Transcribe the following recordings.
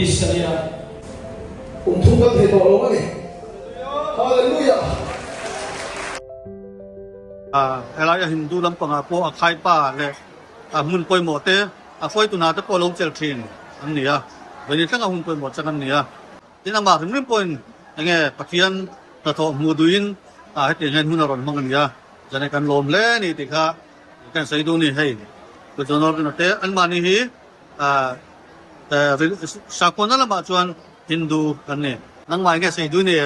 Buddhist cùng thung các thầy tổ đúng không? Hallelujah. Elaya Hindu lam pangapo akai pa le mun poi mote foi tu na te ko long chel thin an nia veni tanga hun poi mo changan nia tina ma rim point nge pathian ta tho muduin heti ngen hun ron mangan ya jane kan lom le ni ti kha kan sai du ni hei ko donor na te an mani hi sakona la ma chuan Hindu kan ne nang mai nge sai du ni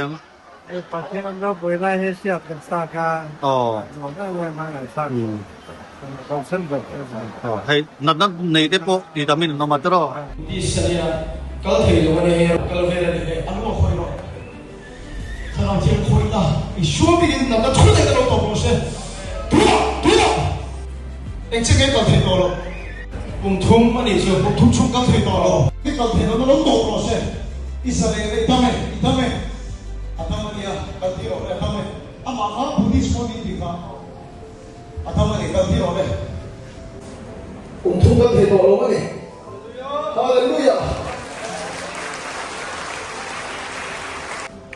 Pati ano po na siya saka. Oh. Mga mga saka. Kausan ba? Hay nat nei te po di tamin no matro. Buddhist kal thei lo ne kal vera ne anu khoi ro. Khana je khoi ta I shuo bi din na thu ne ka lo to bo se. Tu. Ek che ke kal thei to lo. Bung thum mani se bung thum chung kal thei to lo. Ke kal thei lo to bo se. Isale ne itame. Atamania kalti ore atame ama Buddhist modi dikha atamani kalti ore thung các thầy tổ đúng không? Hallelujah.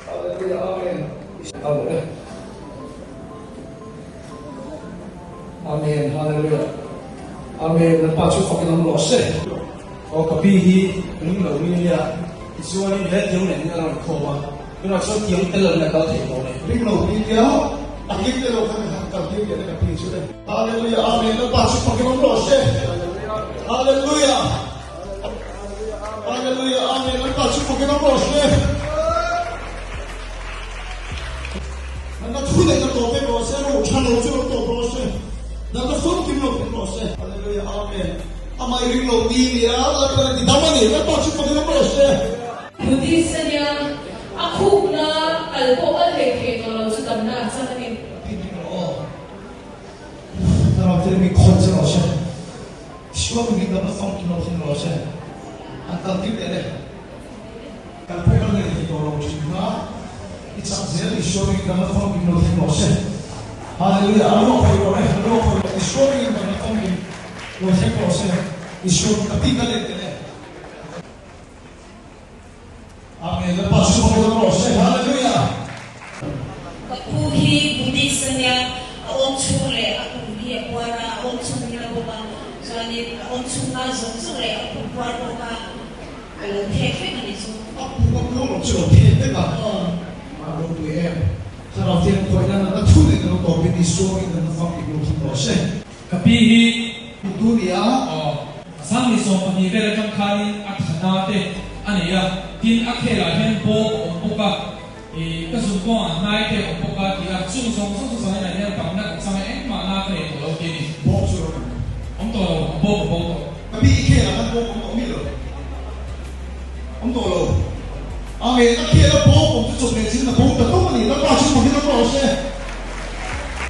Hallelujah. Amen. Amen. Amen. Hallelujah. Amen. Lepas tu kau kena melose. Oh kapihi ini lalu ni ya. Isuan ini lihat jauh ni dalam koma. Kena so tiang telur nak kau tengok ni. Ringo ni dia. Akhir telur kami kau tengok dia nak pilih sudah. Hallelujah. Amen. Lepas tu kau kena melose. Hallelujah. Hallelujah. Amen. Lepas tu kau kena melose. Nanda tu dah kau tengok melose. Ucap melose tu melose. Nanda so kim melose. Hallelujah. Amen. Amai ringo ni dia. Lepas kita mana? Lepas tu kau kena melose. Buddhist aku na kalpo ka leke tolong sudah na sa kanin. Dalam termi konsen oce, semua mungkin dapat fungsi oce. Antar tim ada. Kalau bukan dari tolong juga, itu sahaja semua mungkin dapat fungsi oce. Haleluya, Allah kau semua mungkin dapat fungsi oce. Semua ketika lete. Amen. Lepas tu kita proses. Haleluya. Puhi Buddhist niya on chule aku dia kuara on chule na boba jadi on chule na zong le aku kuara boba kalau tefe ni so Aku belum cuci dia kan. Malu tu Kalau dia kau nak nak tu dia kalau kau pergi suami dan family belum proses. Kapihi Dunia. Sang ni so pani vela kam khani athanate ania tin akhela hen bo opuka ka sumpo nai te opuka ti a chung song song song na ne kam na sang en ma na kre to lo ti Bo suruh. om to bo Tapi ikhlas kan bo om milo. Om tolo. Amin. Ikhlas bo om tu cuma ni na bo tu mana ni? Lepas tu kita proses.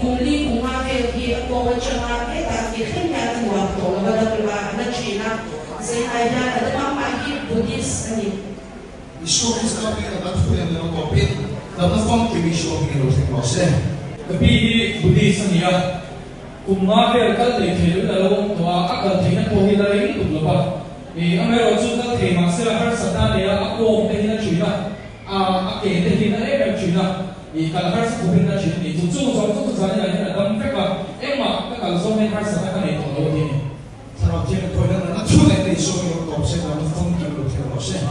kuli kuma ke ki ko wacha ma ke ta ki khanya tuwa to la da ba na china sai ai da da ma ki Buddhist ni Isu kita ni na tu yang lepas kopit. Dalam form kami isu ni lo proses. kapihi Buddhi sania kumma ve kal le khelu da lo to akal thina ko hi la ri tu lo ba amero chu ka the ma se har sata le a ko te hina china a ke te hina e china kal har sa ko hina china ni chu chu so sa ni la dam fe ka emma ka kal so me har sata ka ni to lo ni Kalau dia kau nak tu yang isu ni lo proses dalam form kami lo proses.